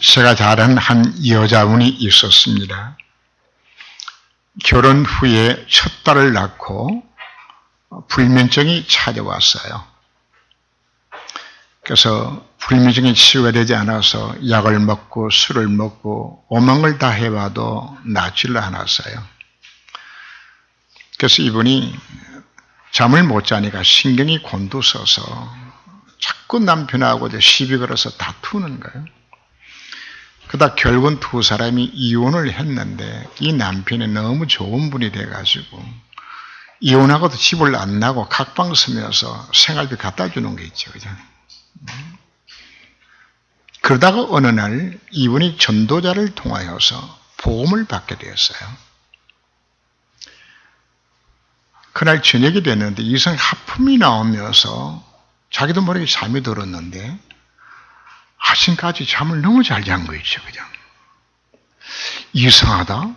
제가 잘 아는 한 여자분이 있었습니다. 결혼 후에 첫 딸을 낳고 불면증이 찾아왔어요. 그래서 불면증이 치유가 되지 않아서 약을 먹고 술을 먹고 오만 걸 다 해봐도 낫지를 않았어요. 그래서 이분이 잠을 못 자니까 신경이 곤두서서 자꾸 남편하고 시비 걸어서 다투는 거예요. 그러다 결국은 두 사람이 이혼을 했는데 이 남편이 너무 좋은 분이 돼가지고 이혼하고도 집을 안 나고 각방 쓰면서 생활비 갖다 주는 게 있죠. 그죠? 그러다가 어느 날 이분이 전도자를 통하여서 보험을 받게 되었어요. 그날 저녁이 됐는데 이상 하품이 나오면서 자기도 모르게 잠이 들었는데 아침까지 잠을 너무 잘 잔 거 있죠. 그냥 이상하다.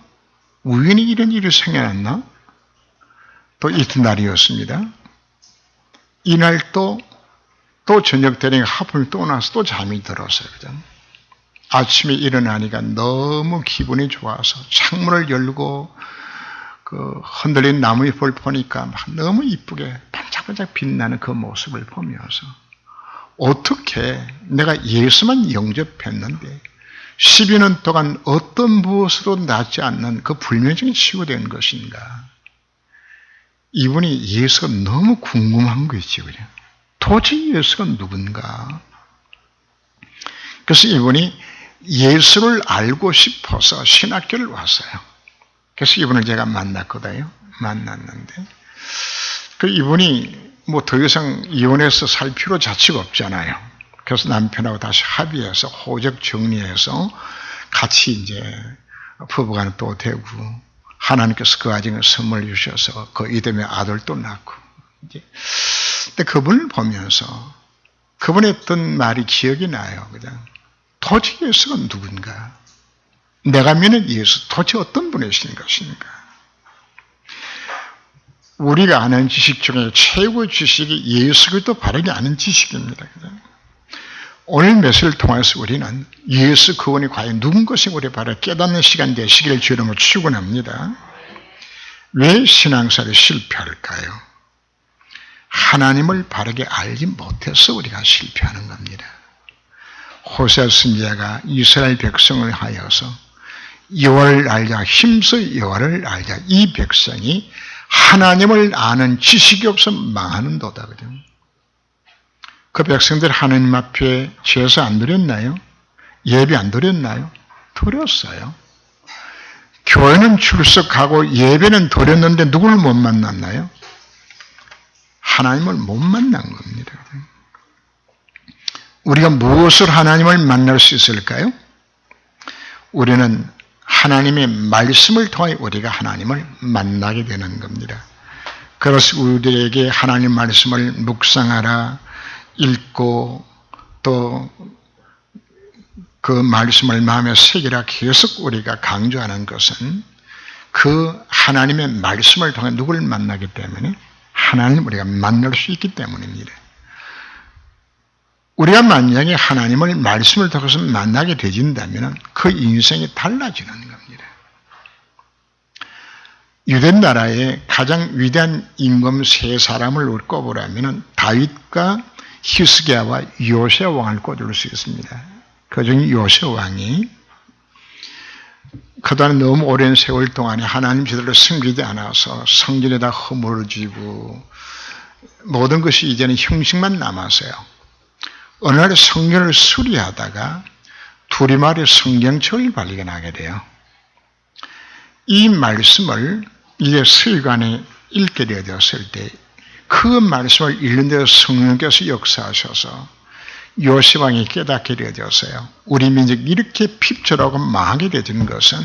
우연히 이런 일이 생겨났나? 또 이튿날이었습니다. 이날 또 저녁 되니까 하품이 또 나서 또 잠이 들었어요. 그냥 아침에 일어나니까 너무 기분이 좋아서 창문을 열고 그 흔들린 나무잎을 보니까 막 너무 이쁘게 반짝반짝 빛나는 그 모습을 보면서 어떻게 내가 예수만 영접했는데 12년 동안 어떤 무엇으로 낫지 않는 그 불면증이 치유된 것인가. 이분이 예수가 너무 궁금한 거있죠. 그냥 도대체 예수가 누군가. 그래서 이분이 예수를 알고 싶어서 신학교를 왔어요. 그래서 이분을 제가 만났거든요. 만났는데 그 이분이 뭐 더 이상 이혼해서 살 필요 자체가 없잖아요. 그래서 남편하고 다시 합의해서 호적 정리해서 같이 이제 부부간에 또 되고 하나님께서 그 아직은 선물 주셔서 그 이듬해 아들도 낳고 이제 근데 그분을 보면서 그분의 했던 말이 기억이 나요. 그냥 도대체 예수가 누군가? 내가 믿는 예수 도대체 어떤 분이신 것인가? 우리가 아는 지식 중에 최고의 지식이 예수 그리스도 바르게 아는 지식입니다. 오늘 메시지를 통해서 우리는 예수 그분이 과연 누군 것인가 우리 바로 깨닫는 시간 되시기를 주님으로 축원합니다. 왜 신앙생활이 실패할까요? 하나님을 바르게 알지 못해서 우리가 실패하는 겁니다. 호세아 선지자가 이스라엘 백성을 하여서 여호와를 알자, 힘써 여호와를 알자. 이 백성이 하나님을 아는 지식이 없어 망하는 도다거든요. 그 백성들 하나님 앞에 제사 안 드렸나요? 예배 안 드렸나요? 드렸어요. 교회는 출석하고 예배는 드렸는데 누구를 못 만났나요? 하나님을 못 만난 겁니다. 우리가 무엇을 하나님을 만날 수 있을까요? 우리는 하나님의 말씀을 통해 우리가 하나님을 만나게 되는 겁니다. 그래서 우리에게 하나님 말씀을 묵상하라, 읽고 또 그 말씀을 마음에 새기라 계속 우리가 강조하는 것은 그 하나님의 말씀을 통해 누구를 만나기 때문에 하나님을 우리가 만날 수 있기 때문입니다. 우리가 만약에 하나님을 말씀을 통해서 만나게 되진다면 그 인생이 달라지는 겁니다. 유대 나라의 가장 위대한 임금 세 사람을 꼽으라면 다윗과 히스기야와 요시야 왕을 꼽을 수 있습니다. 그중에 요시야 왕이 그동안 너무 오랜 세월 동안에 하나님 제대로 섬기지 않아서 성전에다 허물어지고 모든 것이 이제는 형식만 남았어요. 어느 날 성경을 수리하다가 두리마리 성경책을 발견하게 돼요. 이 말씀을 이제 서기관에 읽게 되었을 때 그 말씀을 읽는 데서 성령께서 역사하셔서 요시 왕이 깨닫게 되어졌어요. 우리 민족이 이렇게 핍절하고 망하게 되는 것은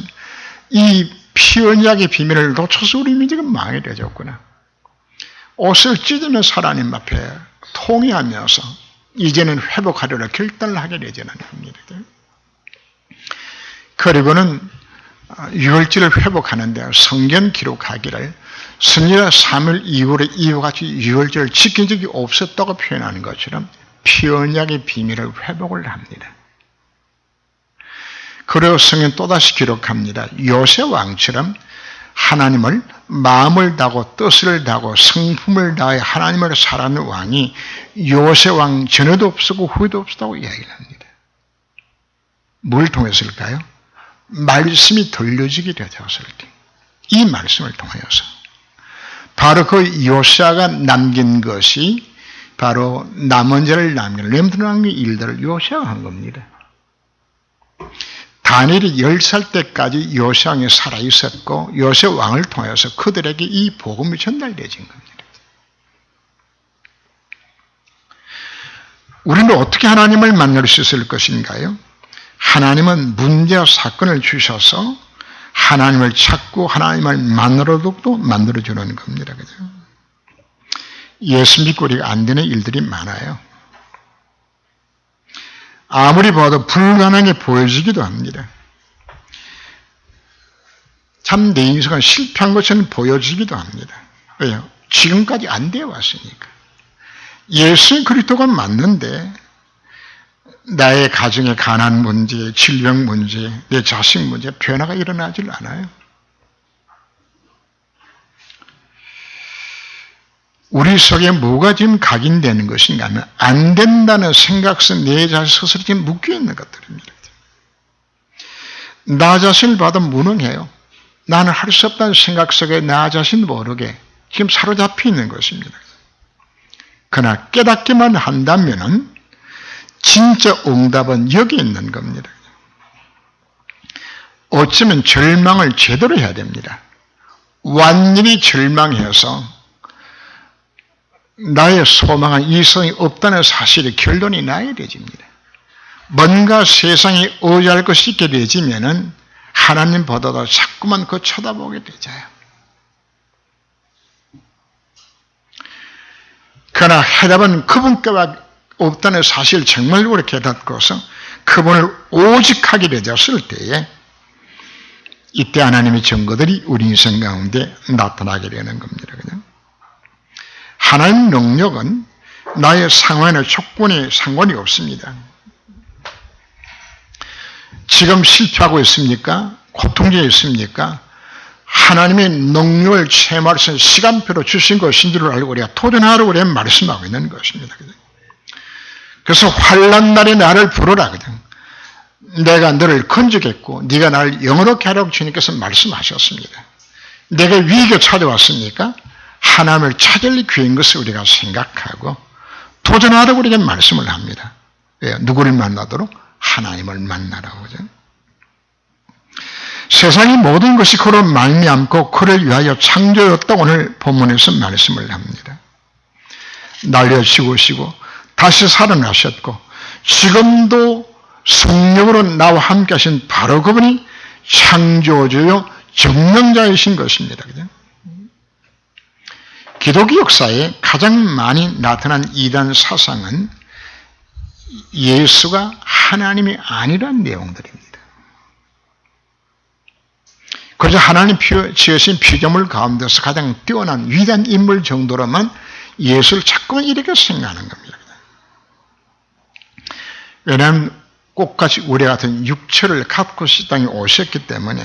이 피언약의 비밀을 놓쳐서 우리 민족은 망하게 되었구나. 옷을 찢으면서 하나님 앞에 통회하면서 이제는 회복하려고 결단을 하게 되지는 겁니다. 그리고는 유월절을 회복하는데 성경 기록하기를 선지자 사무엘 이후에 이와 같이 유월절을 지킨 적이 없었다고 표현하는 것처럼 피언약의 비밀을 회복을 합니다. 그리고 성경 또다시 기록합니다. 요새 왕처럼 하나님을 마음을 다하고 뜻을 다하고 성품을 다해 하나님을 사랑하는 왕이 요새 왕 전에도 없었고 후에도 없었다고 이야기를 합니다. 뭘 통해서일까요? 말씀이 들려지게 되었을 때, 이 말씀을 통하여서 바로 그 요시아가 남긴 것이 바로 남은 자를 남긴 렘넌트 남긴 일들을 요시아가 한 겁니다. 다니엘이 10살 때까지 요시아 왕이 살아있었고 요시아 왕을 통해서 그들에게 이 복음이 전달되어진 겁니다. 우리는 어떻게 하나님을 만날 수 있을 것인가요? 하나님은 문제와 사건을 주셔서 하나님을 찾고 하나님을 만나도록 만들어주는 겁니다. 그죠? 예수 믿고 우리가 안 되는 일들이 많아요. 아무리 봐도 불가능하게 보여지기도 합니다. 참 내 인생은 실패한 것처럼 보여지기도 합니다. 왜요? 지금까지 안 되어 왔으니까. 예수 그리스도가 맞는데 나의 가정의 가난 문제, 질병 문제, 내 자식 문제 변화가 일어나질 않아요. 우리 속에 뭐가 지금 각인되는 것인가 하면 안 된다는 생각선 내 자신 스스로 지금 묶여있는 것들입니다. 나 자신을 봐도 무능해요. 나는 할 수 없다는 생각 속에 나 자신 모르게 지금 사로잡혀 있는 것입니다. 그러나 깨닫기만 한다면은 진짜 응답은 여기 있는 겁니다. 어쩌면 절망을 제대로 해야 됩니다. 완전히 절망해서 나의 소망은 이성이 없다는 사실의 결론이 나야 되집니다. 뭔가 세상에 의지할 것이 있게 되지면은 하나님보다도 자꾸만 그 쳐다보게 되잖아요. 그러나 해답은 그분께밖에 없다는 사실을 정말로 깨닫고서 그분을 오직 하게 되었을 때에 이때 하나님의 증거들이 우리 인생 가운데 나타나게 되는 겁니다. 그냥 하나님의 능력은 나의 상황이나 조건에 상관이 없습니다. 지금 실패하고 있습니까? 고통중에 있습니까? 하나님의 능력을 체험할 수 있는 시간표로 주신 것인 줄 알고 우리가 도전하라고 우리가 말씀하고 있는 것입니다. 그래서 환난 날에 나를 부르라. 내가 너를 건지겠고 네가 나를 영원하게 하라고 주님께서 말씀하셨습니다. 내가 위기가 찾아왔습니까? 하나님을 찾을 기회인 것을 우리가 생각하고 도전하라고 우리가 말씀을 합니다. 왜요? 누구를 만나도록? 하나님을 만나라고. 세상의 모든 것이 그로 말미암고 그를 위하여 창조였다고 오늘 본문에서 말씀을 합니다. 날려 죽으시고 다시 살아나셨고 지금도 성령으로 나와 함께 하신 바로 그분이 창조주요 정령자이신 것입니다. 그죠? 기독교 역사에 가장 많이 나타난 이단 사상은 예수가 하나님이 아니란 내용들입니다. 그래서 하나님 지으신 피조물 가운데서 가장 뛰어난 위대한 인물 정도로만 예수를 자꾸만 이렇게 생각하는 겁니다. 왜냐하면 꽃같이 우리 같은 육체를 갖고 이 땅에 오셨기 때문에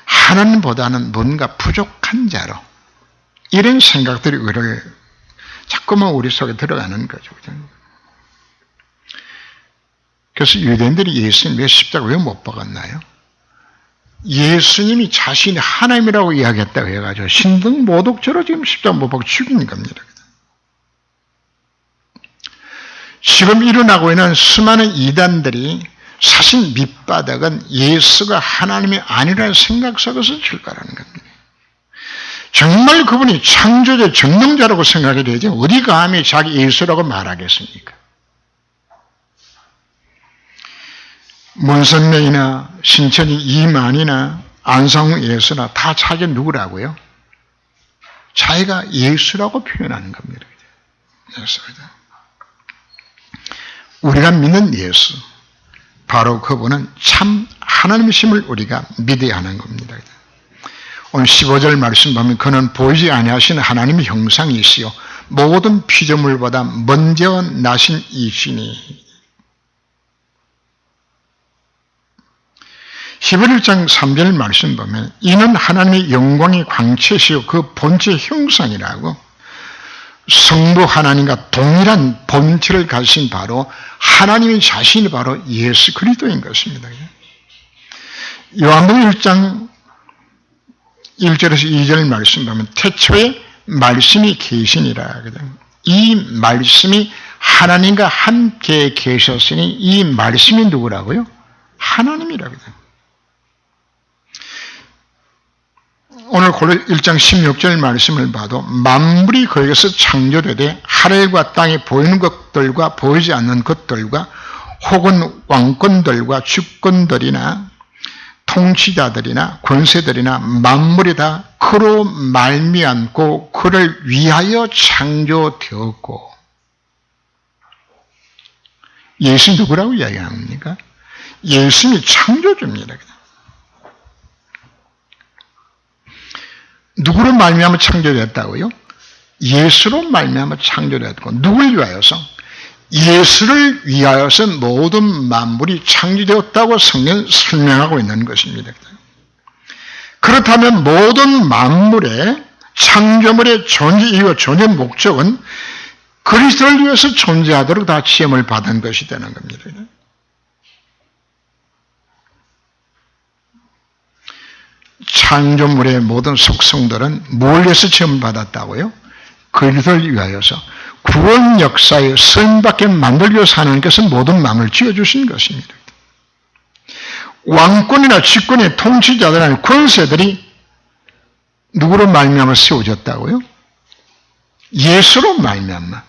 하나님보다는 뭔가 부족한 자로 이런 생각들이 우리를 자꾸만 우리 속에 들어가는 거죠. 그래서 유대인들이 예수님 왜 십자가 왜 못 박았나요? 예수님이 자신이 하나님이라고 이야기했다고 해가지고 신등 모독죄로 지금 십자가 못 박고 죽인 겁니다. 지금 일어나고 있는 수많은 이단들이 사실 밑바닥은 예수가 하나님이 아니라는 생각 속에서 출발하는 겁니다. 정말 그분이 창조자 정령자라고 생각이 되지 어디 감히 자기 예수라고 말하겠습니까? 문선명이나 신천지 이만이나 안상우 예수나 다 자기 누구라고요? 자기가 예수라고 표현하는 겁니다. 예수입니다. 우리가 믿는 예수, 바로 그분은 참 하나님이심을 우리가 믿어야 하는 겁니다. 오늘 15절 말씀 보면 그는 보이지 아니하시는 하나님의 형상이시요 모든 피조물보다 먼저 나신 이시니 히브리 1장 3절 말씀 보면 이는 하나님의 영광의 광채시요 그 본체 형상이라고 성부 하나님과 동일한 본체를 가진 바로 하나님의 자신이 바로 예수 그리스도인 것입니다. 요한복음 1장 1절에서 2절 말씀 보면 태초에 말씀이 계시니라 하거든. 이 말씀이 하나님과 함께 계셨으니 이 말씀이 누구라고요? 하나님이라거든. 오늘 고린도 1장 16절 말씀을 봐도 만물이 거기서 창조되되 하늘과 땅에 보이는 것들과 보이지 않는 것들과 혹은 왕권들과 주권들이나 통치자들이나 권세들이나 만물이 다 그로 말미암고 그를 위하여 창조되었고 예수 누구라고 이야기합니까? 예수님이 창조주입니다. 누구로 말미암아 창조되었다고요? 예수로 말미암아 창조되었고 누굴 위하여서? 예수를 위하여서 모든 만물이 창조되었다고 성경은 설명하고 있는 것입니다. 그렇다면 모든 만물의 창조물의 존재 이유와 존재 목적은 그리스도를 위해서 존재하도록 다 지음을 받은 것이 되는 겁니다. 창조물의 모든 속성들은 뭘 위해서 지음받았다고요? 그리스도를 위하여서 구원 역사의 선밖에 만들기 위해서 하나님께서 모든 망을 지어주신 것입니다. 왕권이나 집권의 통치자들이나 권세들이 누구로 말미암아 세워졌다고요? 예수로 말미암아.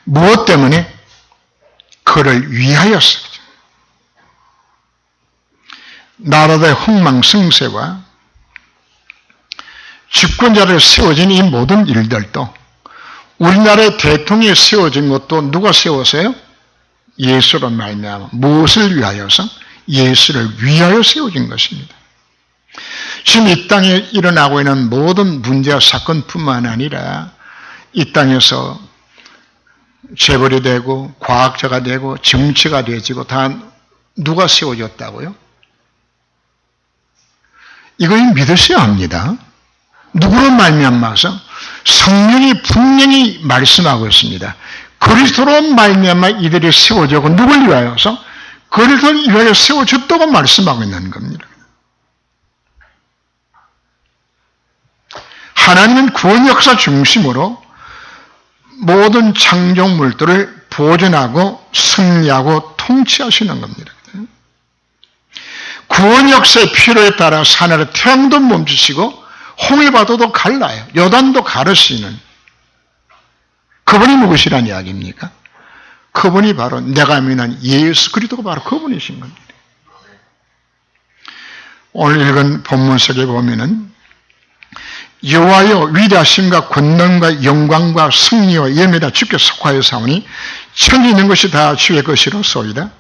무엇 때문에? 그를 위하여서. 나라의 흥망성쇠와 집권자를 세워진 이 모든 일들도 우리나라의 대통령이 세워진 것도 누가 세웠어요? 예수로 말미암아. 무엇을 위하여서? 예수를 위하여 세워진 것입니다. 지금 이 땅에 일어나고 있는 모든 문제와 사건뿐만 아니라 이 땅에서 재벌이 되고 과학자가 되고 정치가 되어지고 다 누가 세워졌다고요? 이걸 믿으셔야 합니다. 누구로 말미암아서? 성령이 분명히 말씀하고 있습니다. 그리스도로 말미암아 이들이 세워졌고 누굴 위하여서? 그리스도를 위하여 세워졌다고 말씀하고 있는 겁니다. 하나님은 구원 역사 중심으로 모든 창조물들을 보존하고 승리하고 통치하시는 겁니다. 구원 역사의 필요에 따라 하늘의 태양도 멈추시고 홍해바다도 갈라요. 요단도 가르시는 그분이 누구시란 이야기입니까? 그분이 바로 내가 믿는 예수 그리스도가 바로 그분이신 겁니다. 오늘 읽은 본문 속에 보면은 여호와여 위대하심과 권능과 영광과 승리와 예매다 주께 속하여 사오니 천지 있는 것이 다 주의 것이로소이다.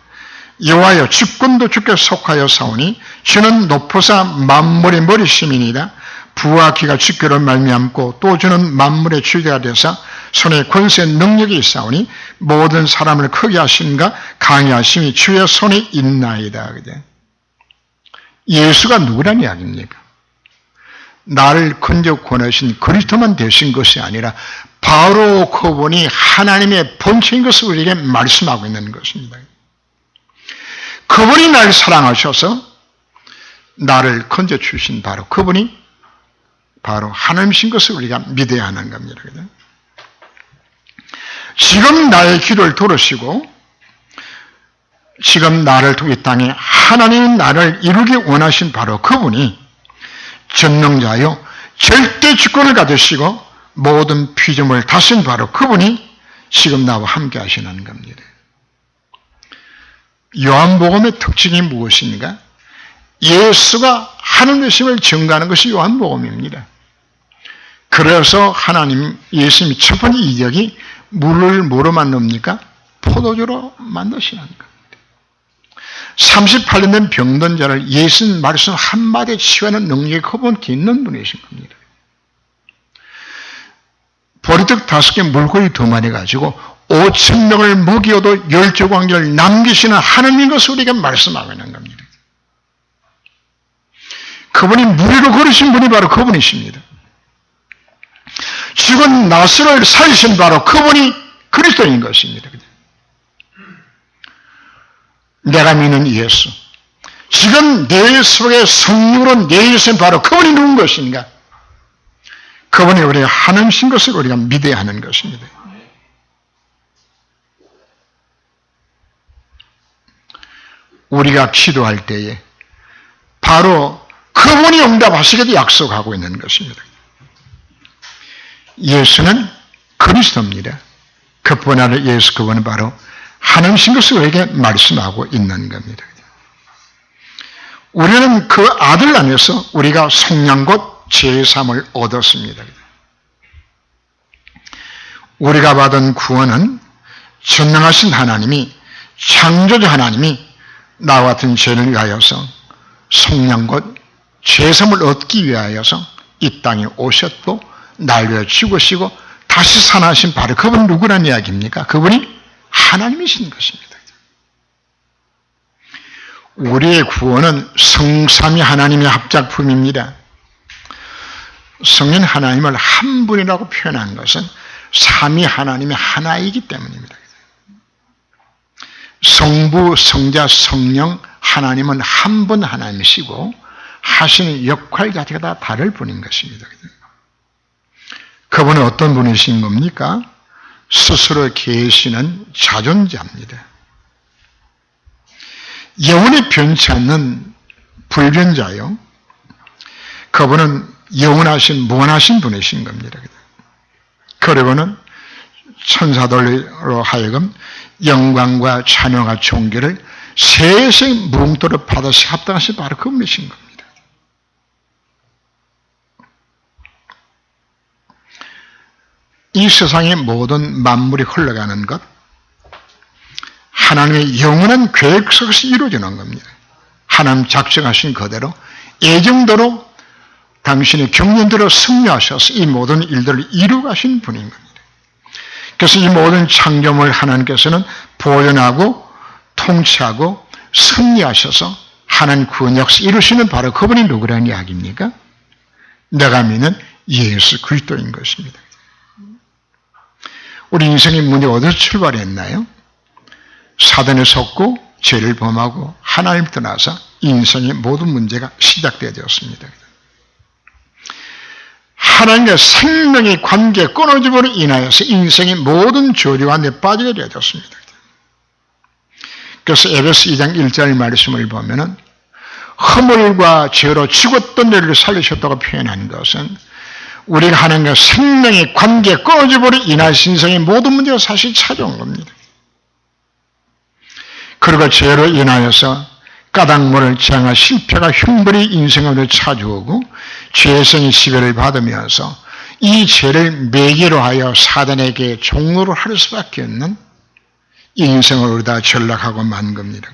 여호와여 주권도 주께 속하여 사오니 주는 높으사 만물의 머리심이니이다. 부와 기가 주께로 말미암고 또 주는 만물의 주제가 되사 손에 권세 능력이 있사오니 모든 사람을 크게 하심과 강해하심이 주의 손에 있나이다. 예수가 누구란 이야기입니까? 나를 건져 구원하신 그리스도만 되신 것이 아니라 바로 그분이 하나님의 본체인 것을 우리에게 말씀하고 있는 것입니다. 그분이 나를 사랑하셔서 나를 건져 주신 바로 그분이 바로 하나님이신 것을 우리가 믿어야 하는 겁니다. 지금 나의 기도를 들으시고 지금 나를 통해 땅에 하나님 나를 이루기 원하신 바로 그분이 전능자요 절대 주권을 가지시고 모든 피조물을 다스린 바로 그분이 지금 나와 함께 하시는 겁니다. 요한복음의 특징이 무엇인가? 예수가 하나님 되심을 증거하는 것이 요한복음입니다. 그래서 하나님, 예수님이 첫 번째 이적이 물을 뭐로 만듭니까? 포도주로 만드시는 겁니다. 38년 된 병든 자를 예수님 말씀 한마디에 치유하는 능력이 그분께 있는 분이신 겁니다. 보리떡 5개 물고기 2마리 가지고 5,000명을 먹여도 12관계를 남기시는 하나님인 것을 우리에게 말씀하고 있는 겁니다. 그분이 무리로 걸으신 분이 바로 그분이십니다. 죽은 나사로를 살리신 바로 그분이 그리스도인 것입니다. 내가 믿는 예수, 지금 내 속에 성령으로 내주신 바로 그분이 누군 것인가? 그분이 우리가 하나님이신 것을 우리가 믿어야 하는 것입니다. 우리가 기도할 때에 바로 그분이 응답하시기도 약속하고 있는 것입니다. 예수는 그리스도입니다. 그뿐 아니라 예수 그분은 바로 하나님이신 것을 우리에게 말씀하고 있는 겁니다. 우리는 그 아들 안에서 우리가 속량 곧 제3을 얻었습니다. 우리가 받은 구원은 전능하신 하나님이, 창조주 하나님이 나와 같은 죄를 위하여서 속량 곧 제3을 얻기 위하여서 이 땅에 오셨고 날 위해 죽으시고 다시 살아나신 바로 그분이 누구란 이야기입니까? 그분이 하나님이신 것입니다. 우리의 구원은 성삼위 하나님의 합작품입니다. 성령 하나님을 한 분이라고 표현한 것은 삼위 하나님의 하나이기 때문입니다. 성부, 성자, 성령 하나님은 한 분 하나님이시고 하시는 역할 자체가 다 다를 분인 것입니다. 그분은 어떤 분이신 겁니까? 스스로 계시는 자존자입니다. 영원히 변치 않는 불변자요. 그분은 영원하신 무한하신 분이신 겁니다. 그리고는 천사들로 하여금 영광과 찬양과 존귀를 세세 무궁토록 받으시 합당하신 바로 그분이신 겁니다. 이 세상의 모든 만물이 흘러가는 것, 하나님의 영원한 계획 속에서 이루어지는 겁니다. 하나님 작정하신 그대로 애정대로 당신의 경륜대로 승리하셔서 이 모든 일들을 이루가신 분인 겁니다. 그래서 이 모든 창조물 하나님께서는 보존하고 통치하고 승리하셔서 하나님 구원 역사 이루시는 바로 그분이 누구라는 이야기입니까? 내가 믿는 예수 그리스도인 것입니다. 우리 인생의 문이 어디서 출발했나요? 사단에 속고 죄를 범하고 하나님 떠나서 인생의 모든 문제가 시작되어졌습니다. 하나님과 생명의 관계 끊어짐으로 인하여서 인생의 모든 조류가 빠지게 되어졌습니다. 그래서 에베소 2장 1절 말씀을 보면은 허물과 죄로 죽었던 너희를 살리셨다고 표현한 것은 우리가 하나님과 생명의 관계 끊어짐으로 인하여서 인생의 모든 문제가 사실 찾아온 겁니다. 그리고 죄로 인하여서 까닭모를 지향한 실패가 흉벌이 인생으로 찾아오고 죄성의 시배를 받으면서 이 죄를 매개로 하여 사단에게 종로를 할 수밖에 없는 인생을 우리 다 전락하고 만 겁니다.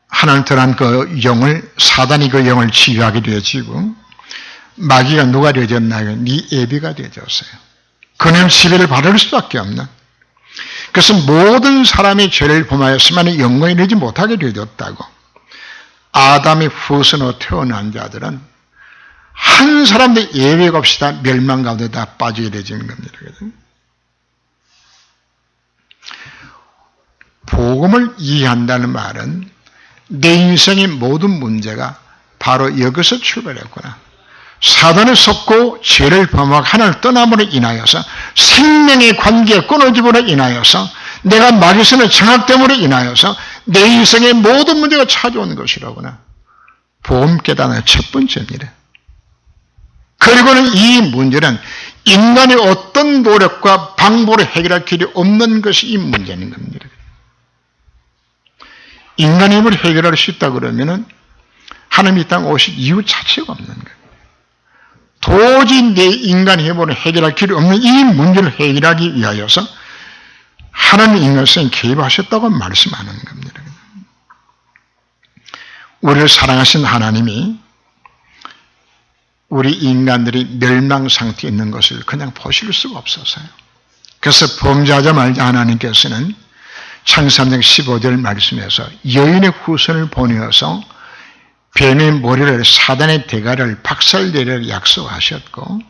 하나님 떠난 그 영을, 사단이 그 영을 지휘하게 되어지고 마귀가 누가 되어졌나요? 네 애비가 되어졌어요. 그놈 지배를 받을 수밖에 없는. 그래서 모든 사람이 죄를 범하였으면 영광에 이르지 못하게 되어졌다고. 아담의 후손으로 태어난 자들은 한 사람도 예외가 없이 다 멸망 가운데 다 빠지게 되는 겁니다. 복음을 이해한다는 말은 내 인생의 모든 문제가 바로 여기서 출발했구나. 사단에 속고 죄를 범하고 하나님을 떠남으로 인하여서 생명의 관계에 끊어짐으로 인하여서 내가 마귀선의 정학됨으로 인하여서 내 인생의 모든 문제가 찾아오는 것이라구나. 복음 깨닫는 첫 번째입니다. 그리고는 이 문제는 인간의 어떤 노력과 방법으로 해결할 길이 없는 것이 이 문제인 겁니다. 인간의 힘을 해결할 수 있다 그러면은 하나님이 이 땅 오실 이유 자체가 없는 거예요. 도저히 내 인간의 힘으로 해결할 길이 없는 이 문제를 해결하기 위하여서 하나님 인간성에 개입하셨다고 말씀하는 겁니다. 우리를 사랑하신 하나님이 우리 인간들이 멸망 상태에 있는 것을 그냥 보실 수가 없어서요. 그래서 범죄하자마자 하나님께서는 창세기 3장 15절 말씀에서 여인의 후손을 보내어서 뱀의 머리를 사단의 대가를 박살내리라 약속하셨고,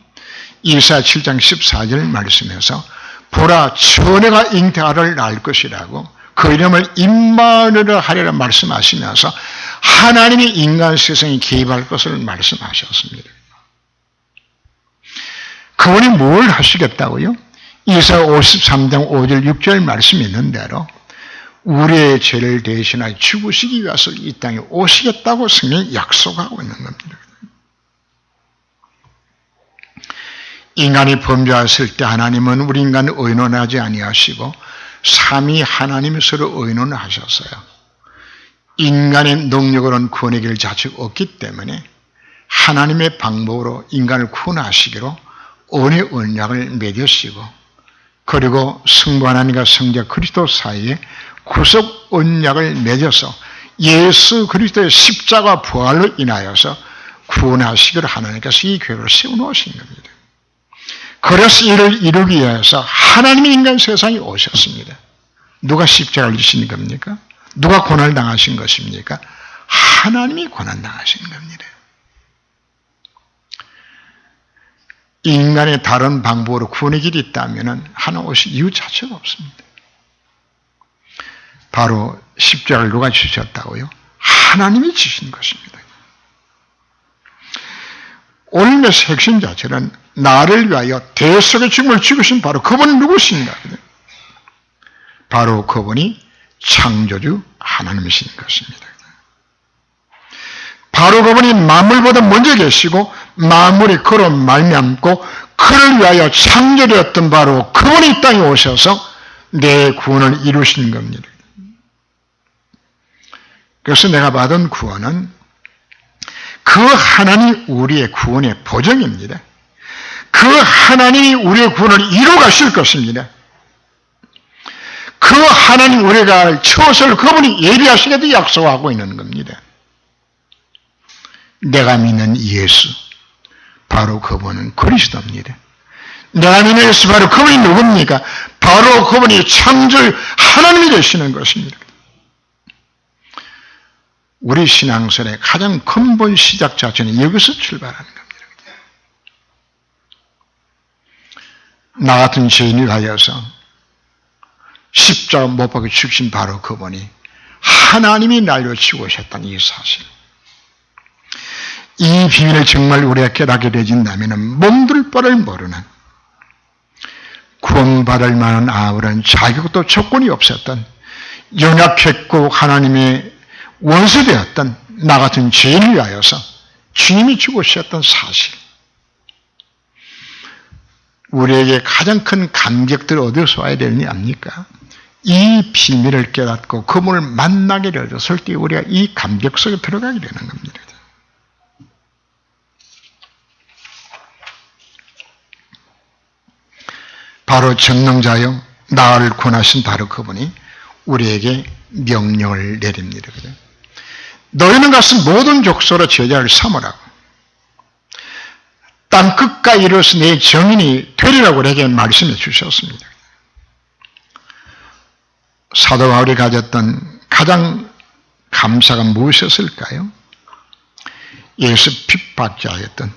이사야 7장 14절 말씀에서 보라 처녀가 잉태아를 낳을 것이라고 그 이름을 임마누엘이라 하리라 말씀하시면서 하나님이 인간 세상에 개입할 것을 말씀하셨습니다. 그분이 뭘 하시겠다고요? 이사야 53장 5절 6절 말씀이 있는 대로 우리의 죄를 대신하여 죽으시기 위해서 이 땅에 오시겠다고 성경이 약속하고 있는 겁니다. 인간이 범죄했을 때 하나님은 우리 인간을 의논하지 아니하시고 삼위 하나님이 서로 의논하셨어요. 인간의 능력으로는 구원의 길 자체가 없기 때문에 하나님의 방법으로 인간을 구원하시기로 언의 언약을 맺으시고, 그리고 성부 하나님과 성자 그리스도 사이에 구속 언약을 맺어서 예수 그리스도의 십자가 부활로 인하여서 구원하시기를 하나님께서 이 교회를 세워놓으신 겁니다. 그래서 이를 이루기 위해서 하나님이 인간 세상에 오셨습니다. 누가 십자가를 지신 겁니까? 누가 고난을 당하신 것입니까? 하나님이 고난 당하신 겁니다. 인간의 다른 방법으로 구원의 길이 있다면 하나 오실 이유 자체가 없습니다. 바로 십자가를 누가 지셨다고요? 하나님이 지신 것입니다. 오늘 핵심 자체는 나를 위하여 대속의 죽음을 죽으신 바로 그분이 누구신가? 바로 그분이 창조주 하나님이신 것입니다. 바로 그분이 만물보다 먼저 계시고 만물이 그로 말미암고 그를 위하여 창조되었던 바로 그분이 이 땅에 오셔서 내 구원을 이루신 겁니다. 그래서 내가 받은 구원은 그 하나님이 우리의 구원의 보증입니다. 그 하나님이 우리의 구원을 이루어 가실 것입니다. 그 하나님 우리가 할 처소를 그분이 예비하시게도 약속하고 있는 겁니다. 내가 믿는 예수, 바로 그분은 그리스도입니다. 내가 믿는 예수, 바로 그분이 누굽니까? 바로 그분이 창조의 하나님이 되시는 것입니다. 우리 신앙생활의 가장 근본 시작 자체는 여기서 출발하는 겁니다. 나 같은 죄인이 가여서 십자가 못 박혀 죽으신 바로 그분이 하나님이 날려 죽으셨다는 이 사실. 이 비밀을 정말 우리가 깨닫게 되진다면 몸둘 바를 모르는, 구원받을 만한 아무런 자격도 조건이 없었던, 연약했고 하나님의 원수되었던 나 같은 죄인을 위하여서 주님이 죽으셨던 사실. 우리에게 가장 큰 감격들을 어디서 와야 되느냐 압니까? 이 비밀을 깨닫고 그분을 만나게 되었을 때 우리가 이 감격 속에 들어가게 되는 겁니다. 바로 전능자요 나를 구원하신 바로 그분이 우리에게 명령을 내립니다. 너희는 가서 모든 족속으로 제자를 삼으라고. 땅끝까지 이르러서 내 정인이 되리라고 우리에게 말씀해 주셨습니다. 사도 바울이 가졌던 가장 감사가 무엇이었을까요? 예수 핍박자였던,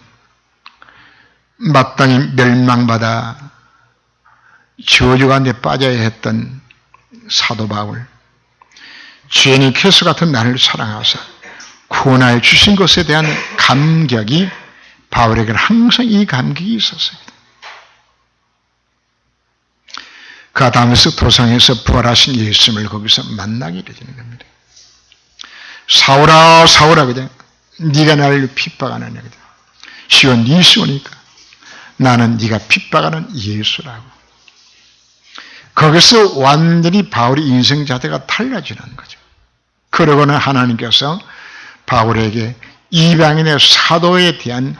마땅히 멸망받아 저주 가운데 빠져야 했던 사도 바울, 죄인이 캐스 같은 나를 사랑하사 구원하여 주신 것에 대한 감격이 바울에게는 항상 이 감격이 있었어요. 그 아담에서 도상에서 부활하신 예수님을 거기서 만나게 되는 겁니다. 사울아 사울아 그냥 네가 나를 핍박하느냐 그냥 시온 네 시오니까 나는 네가 핍박하는 예수라고. 거기서 완전히 바울의 인생 자체가 달라지는 거죠. 그러고는 하나님께서 바울에게 이방인의 사도에 대한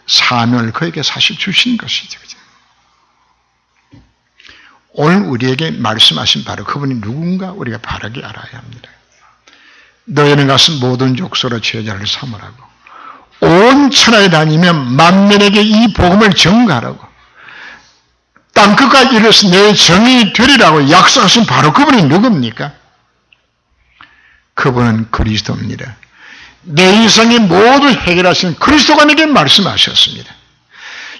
사명을 그에게 사실 주신 것이죠. 오늘 우리에게 말씀하신 바로 그분이 누군가 우리가 바르게 알아야 합니다. 너희는 가서 모든 족속으로 제자를 삼으라고. 온 천하에 다니며 만민에게 이 복음을 전가하라고. 땅끝까지 이르러서 내 정인이 되리라고 약속하신 바로 그분이 누굽니까? 그분은 그리스도입니다. 내 인생의 모두 해결하신 그리스도가 내게 말씀하셨습니다.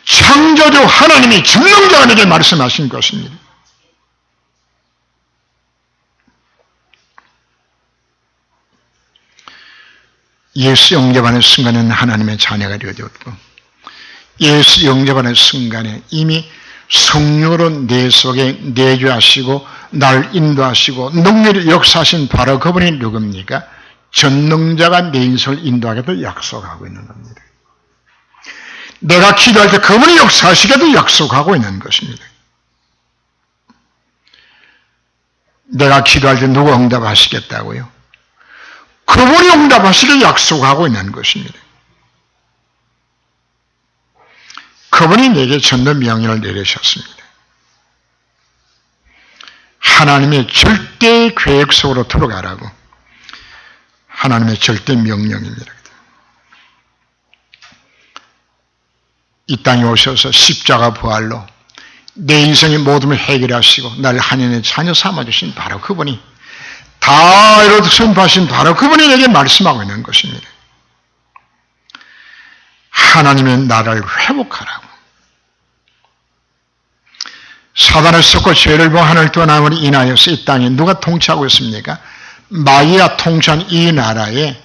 창조주 하나님이 전능자가 내게 말씀하신 것입니다. 예수 영접하는 순간에는 하나님의 자녀가 되어졌고, 예수 영접하는 순간에 이미 성령으로 내 속에 내주하시고 나를 인도하시고 능력을 역사하신 바로 그분이 누굽니까? 전능자가 내 인생을 인도하게도 약속하고 있는 겁니다. 내가 기도할 때 그분이 역사하시게도 약속하고 있는 것입니다. 내가 기도할 때 누가 응답하시겠다고요? 그분이 응답하시게 약속하고 있는 것입니다. 그분이 내게 전도 명령을 내리셨습니다. 하나님의 절대 계획 속으로 들어가라고 하나님의 절대 명령입니다. 이 땅에 오셔서 십자가 부활로 내 인생의 모든 해결하시고 나를 하나님의 자녀 삼아주신 바로 그분이 다 이루어 선포하신 바로 그분이 내게 말씀하고 있는 것입니다. 하나님의 나라를 회복하라고. 사단을 썩고 죄를 보고 하늘을 떠남으로 인하여서 이 땅에 누가 통치하고 있습니까? 마귀가 통치한 이 나라에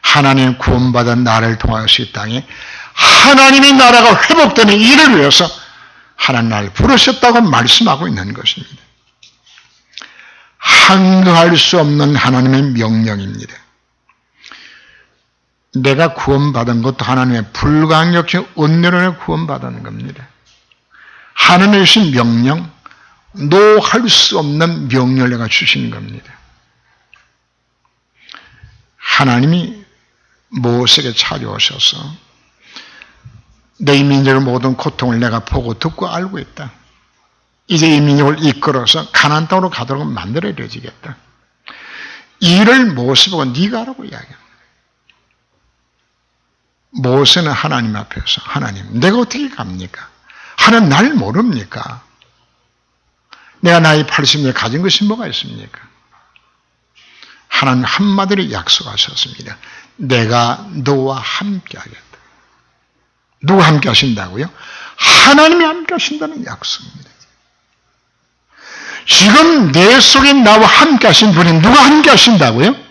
하나님 구원받은 나라를 통하여서 이 땅에 하나님의 나라가 회복되는 일을 위해서 하나님 나를 부르셨다고 말씀하고 있는 것입니다. 항거할 수 없는 하나님의 명령입니다. 내가 구원받은 것도 하나님의 불강력적 은혜로 구원받은 겁니다. 하나님의 주신 명령, 노할 수 없는 명령을 내가 주신 겁니다. 하나님이 모세에게 찾아오셔서 내 민족의 모든 고통을 내가 보고 듣고 알고 있다. 이제 이 민족을 이끌어서 가나안 땅으로 가도록 만들어야지겠다. 이 일을 모세 보고 네가 하라고 이야기합니다. 모세는 하나님 앞에서 하나님 내가 어떻게 갑니까? 하나님 날 모릅니까? 내가 나이 80년 가진 것이 뭐가 있습니까? 하나님 한마디로 약속하셨습니다. 내가 너와 함께 하겠다. 누가 함께 하신다고요? 하나님이 함께 하신다는 약속입니다. 지금 내 속에 나와 함께 하신 분이 누가 함께 하신다고요?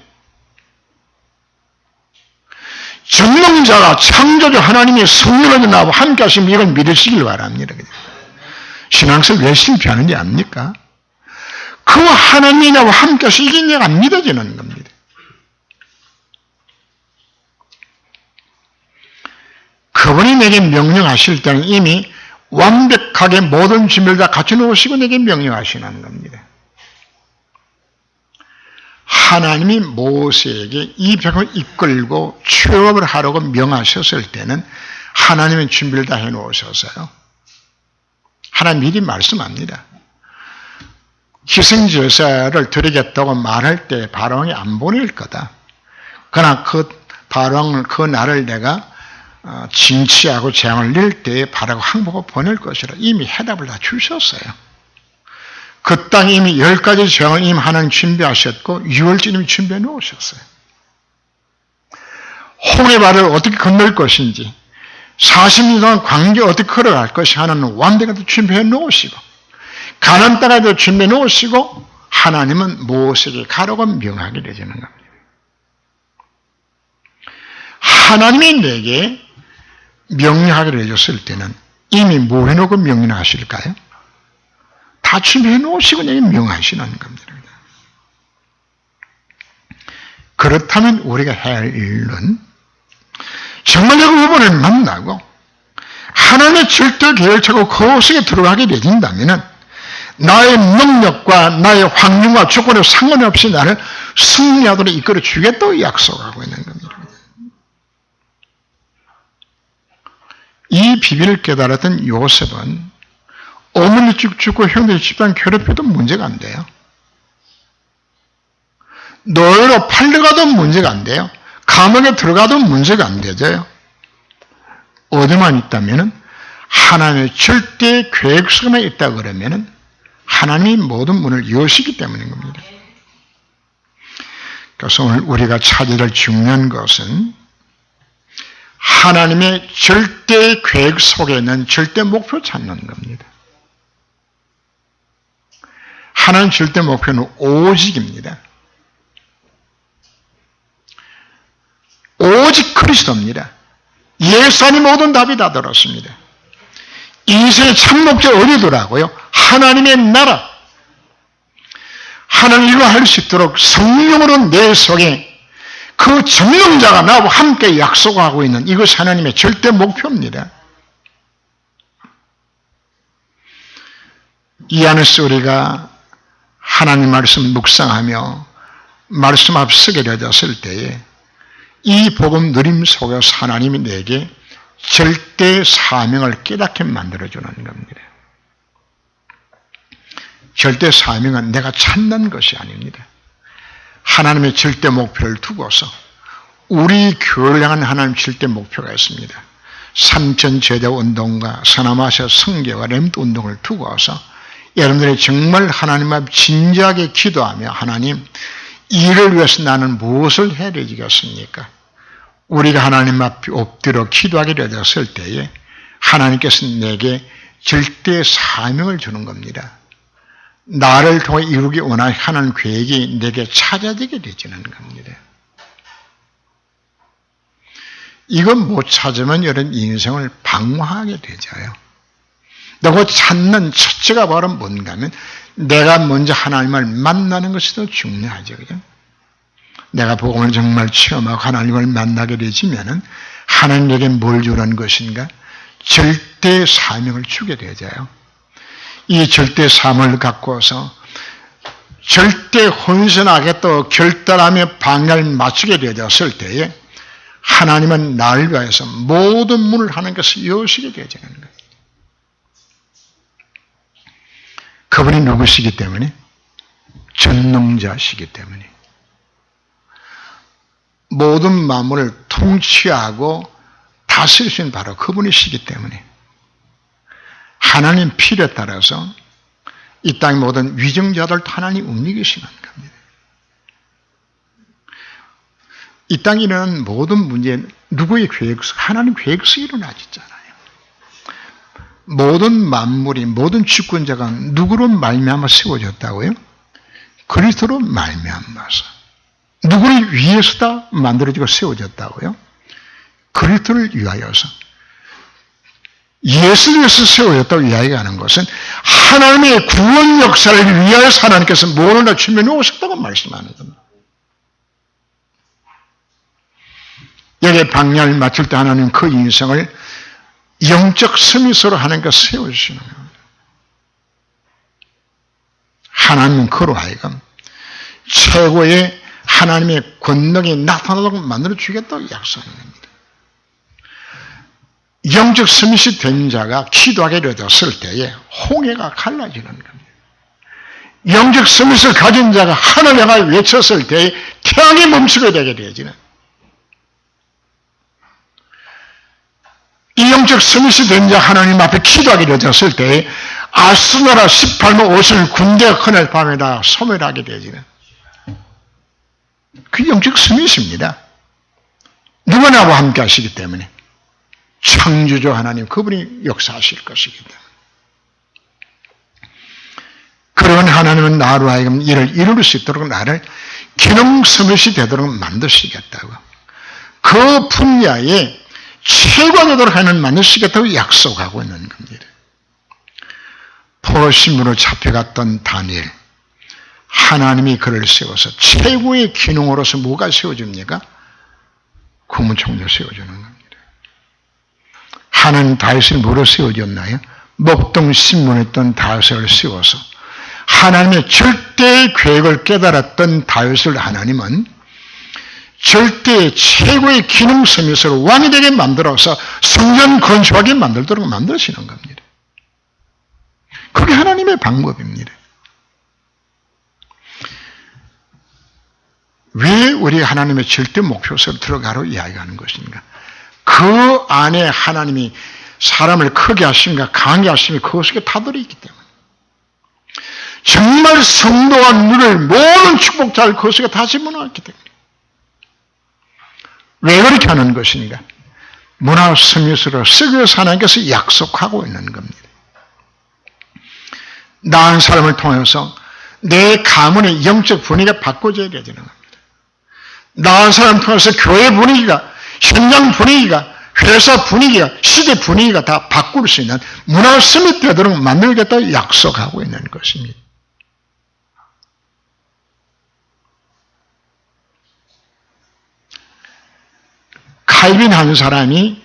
전능자가 창조주 하나님의 성령으로 나와 함께 하신 이걸 믿으시길 바랍니다. 신앙생활 왜 실패하는지 압니까? 그 하나님이 나와 함께 하시 이게 내가 믿어지는 겁니다. 그분이 내게 명령하실 때는 이미 완벽하게 모든 준비를 다 갖춰 놓으시고 내게 명령하시는 겁니다. 하나님이 모세에게 이 백성을 이끌고 출애굽을 하라고 명하셨을 때는 하나님의 준비를 다 해놓으셨어요. 하나님 미리 말씀합니다. 희생제사를 드리겠다고 말할 때 바로왕이 안 보낼 거다. 그러나 그 바로왕을 그 날을 내가 진치하고 재앙을 낼 때에 바라고 항복하고 보낼 것이라 이미 해답을 다 주셨어요. 그 땅에 이미 10가지 재앙을 이미 하나님 준비하셨고 6월째 이미 준비해 놓으셨어요. 홍해바다를 어떻게 건널 것인지 40년 동안 광야에 어떻게 걸어갈 것이 하나님은 완벽하게 준비해 놓으시고 가나안 땅에도 준비해 놓으시고 하나님은 모세에게 가라고 명하게 되지는 겁니다. 하나님이 내게 명령하기로 해줬을 때는 이미 뭐 해놓고 명령하실까요? 다 준비해 놓으시고 내게 명하시는 겁니다. 그렇다면 우리가 해야 할 일은 정말 내가 그분을 만나고 하나님의 절대 계획을 차고 그 속에 들어가게 되진다면 나의 능력과 나의 환경과 조건에 상관없이 나를 승리하도록 이끌어 주겠다고 약속하고 있는 겁니다. 이 비밀을 깨달았던 요셉은 어머니 죽고 형들 집단 괴롭혀도 문제가 안 돼요. 노예로 팔려가도 문제가 안 돼요. 감옥에 들어가도 문제가 안 되죠. 어디만 있다면 하나님의 절대 계획 속에 있다 그러면은 하나님이 모든 문을 여시기 때문인 겁니다. 그래서 오늘 우리가 찾아야 될 중요한 것은 하나님의 절대 계획 속에 있는 절대 목표 찾는 겁니다. 하나님 절대 목표는 오직입니다. 오직 그리스도입니다. 예수님 모든 답이 다 들었습니다. 인생의 참 목적 어디더라고요? 하나님의 나라. 하나님 이거 할 수 있도록 성령으로 내 속에 그 전능자가 나와 함께 약속하고 있는 이것이 하나님의 절대 목표입니다. 이 안에서 우리가 하나님 말씀 묵상하며 말씀 앞 서게 되었을 때에 이 복음 누림 속에서 하나님이 내게 절대 사명을 깨닫게 만들어주는 겁니다. 절대 사명은 내가 찾는 것이 아닙니다. 하나님의 절대 목표를 두고서 우리 교회를 향한 하나님 절대 목표가 있습니다. 삼천제대운동과 서남아시아 성교와 렘트 운동을 두고서 여러분들이 정말 하나님 앞 진지하게 기도하며 하나님 이를 위해서 나는 무엇을 해야 되겠습니까? 우리가 하나님 앞에 엎드려 기도하게 되었을 때에 하나님께서 내게 절대 사명을 주는 겁니다. 나를 통해 이루기 원하는 계획이 내게 찾아지게 되지는 겁니다. 이건 못 찾으면 여러분 인생을 방황하게 되져요. 너가 찾는 첫째가 바로 뭔가 하면 내가 먼저 하나님을 만나는 것이 더 중요하죠. 그죠? 내가 복음을 정말 체험하고 하나님을 만나게 되지면은 하나님에게 뭘 주는 것인가? 절대 사명을 주게 되져요. 이 절대 사명을 갖고서 절대 헌신하게 또 결단하며 방향을 맞추게 되었을 때에 하나님은 나를 위해서 모든 문을 하나님께서 여시게 되어지는 거예요. 그분이 누구시기 때문에? 전능자시기 때문에. 모든 만물을 통치하고 다스리신 바로 그분이시기 때문에 하나님 필요에 따라서 이 땅의 모든 위정자들도 하나님 움직이시는 겁니다. 이 땅에 일어나는 모든 문제는 누구의 계획 속, 하나님 계획 속에 일어나잖아요. 모든 만물이, 모든 주권자가 누구로 말미암아 세워졌다고요? 그리스도로 말미암아서. 누구를 위해서다 만들어지고 세워졌다고요? 그리스도를 위하여서. 예수를 위해서 세워졌다고 이야기하는 것은 하나님의 구원 역사를 위하여서 하나님께서 모든 주면에 오셨다고 말씀하는 겁니다. 여기에 방향을 맞출 때 하나님 그 인생을 영적 스미스로 하나님께서 세워주시는 겁니다. 하나님은 그로 하여금 최고의 하나님의 권능이 나타나도록 만들어주겠다고 약속하는 겁니다. 영적 스밋이 된 자가 기도하게 되었을 때에 홍해가 갈라지는 겁니다. 영적 스밋을 가진 자가 하늘 향하여 외쳤을 때에 태양이 멈추게 되게 되어지는 이 영적 스밋이 된 자 하나님 앞에 기도하게 되었을 때에 아스나라 18만 50을 군대 그날 밤에다 소멸하게 되어지는 그 영적 스밋입니다. 누가 나와 함께 하시기 때문에 창조주 하나님 그분이 역사하실 것이기 때문에 그런 하나님은 나로 하여금 이를 이룰 수 있도록 나를 기능 스밋이 되도록 만드시겠다고 그 분야에 최고가 되도록 하는 만드시겠다고 약속하고 있는 겁니다. 포로심으로 잡혀갔던 다니엘 하나님이 그를 세워서 최고의 기능으로서 뭐가 세워집니까? 국무총리로 세워주는 겁니다. 하나님 다윗을 뭐로 세워줬나요? 목동 신문했던 다윗을 세워서 하나님의 절대 계획을 깨달았던 다윗을 하나님은 절대 최고의 기능 스밋으로 왕이 되게 만들어서 성전 건축하게 만들도록 만드시는 겁니다. 그게 하나님의 방법입니다. 왜 우리가 하나님의 절대 목표 속에 들어가로 이야기하는 것인가? 그 안에 하나님이 사람을 크게 하심과 강하게 하심이 그 속에 다들어 있기 때문에 정말 성도가 누릴 모든 축복자를 그 속에 다 집어넣었기 때문에 왜 그렇게 하는 것인가? 문화 스미스로 썩어서 하나님께서 약속하고 있는 겁니다. 나은 사람을 통해서 내 가문의 영적 분위기가 바꿔져야 되는 겁니다. 나은 사람을 통해서 교회 분위기가, 현장 분위기가, 회사 분위기가, 시대 분위기가 다 바꿀 수 있는 문화 스미스 되도록 만들겠다고 약속하고 있는 것입니다. 칼빈 한 사람이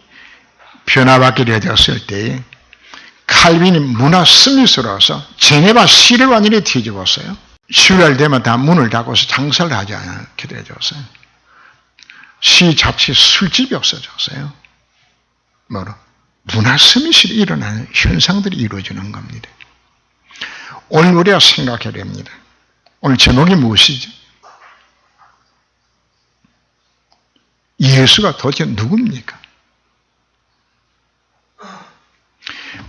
변화받게 되었을 때에 칼빈이 문화 스미스로서 제네바 시를 완전히 뒤집었어요. 주일 되면 다 문을 닫고서 장사를 하지 않게 되었어요. 시 자체 술집이 없어졌어요. 뭐로? 문화 스미스로 일어나는 현상들이 이루어지는 겁니다. 오늘 우리가 생각해야 됩니다. 오늘 제목이 무엇이죠? 예수가 도대체 누굽니까?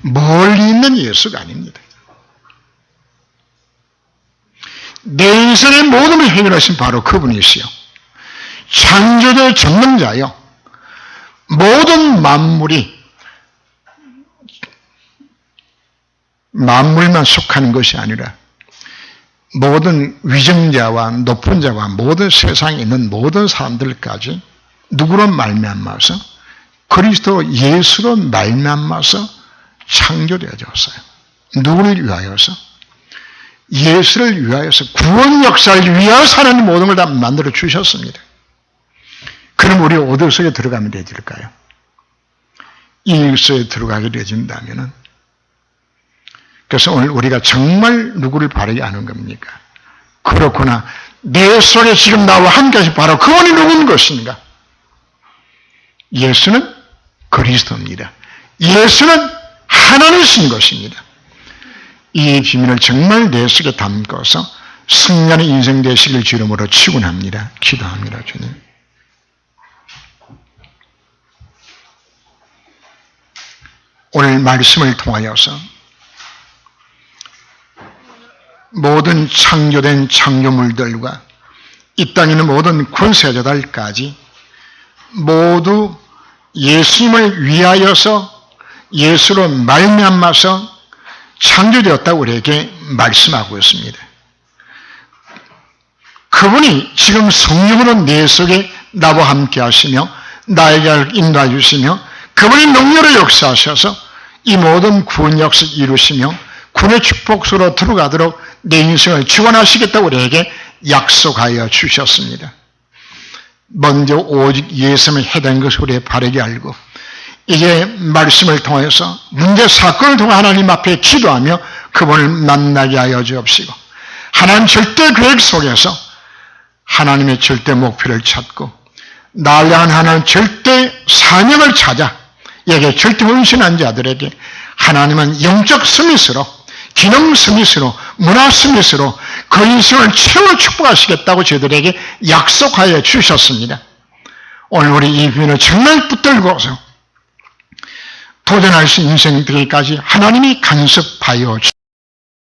멀리 있는 예수가 아닙니다. 내 인생의 모든 걸 해결하신 바로 그분이시요. 창조주의 전능자요. 모든 만물만 속하는 것이 아니라 모든 위정자와 높은 자와 모든 세상에 있는 모든 사람들까지 누구로 말미암아서 그리스도 예수로 말미암아서 창조되어졌어요. 누구를 위하여서? 예수를 위하여서 구원 역사를 위하여서 하나님 모든 걸 다 만들어 주셨습니다. 그럼 우리 어디 속에 들어가면 되질까요? 이 속에 들어가게 되진다면은 그래서 오늘 우리가 정말 누구를 바라게 하는 겁니까? 그렇구나. 내 속에 지금 나와 함께하신 바로 그분이 누군 것인가? 예수는 그리스도입니다. 예수는 하나님이신 것입니다. 이 비밀을 정말 내 속에 담고서 승리하는 인생 되시길 주름으로 축원합니다. 기도합니다. 주님. 오늘 말씀을 통하여서 모든 창조된 창조물들과 이 땅에 있는 모든 권세자들까지 모두 예수님을 위하여서 예수로 말미암아서 창조되었다고 우리에게 말씀하고 있습니다. 그분이 지금 성령으로 내 속에 나와 함께 하시며 나에게 인도해 주시며 그분이 능력으로 역사하셔서 이 모든 구원 역사를 이루시며 구원의 축복으로 들어가도록 내 인생을 주관하시겠다고 우리에게 약속하여 주셨습니다. 먼저 오직 예수님에 해당한 것을 우리가 바르게 알고 이제 말씀을 통해서 문제 사건을 통해 하나님 앞에 기도하며 그분을 만나게 하여 주옵시고 하나님 절대 계획 속에서 하나님의 절대 목표를 찾고 나를 향한 하나님 절대 사명을 찾아 여기에 절대 헌신한 자들에게 하나님은 영적 스미스로 기능 스미스로 문화 스미스로 그 인생을 최후로 축복하시겠다고 저희들에게 약속하여 주셨습니다. 오늘 우리 이 비밀을 정말 붙들고서 도전할 수 있는 인생 되기까지 하나님이 간섭하여 주시옵소서.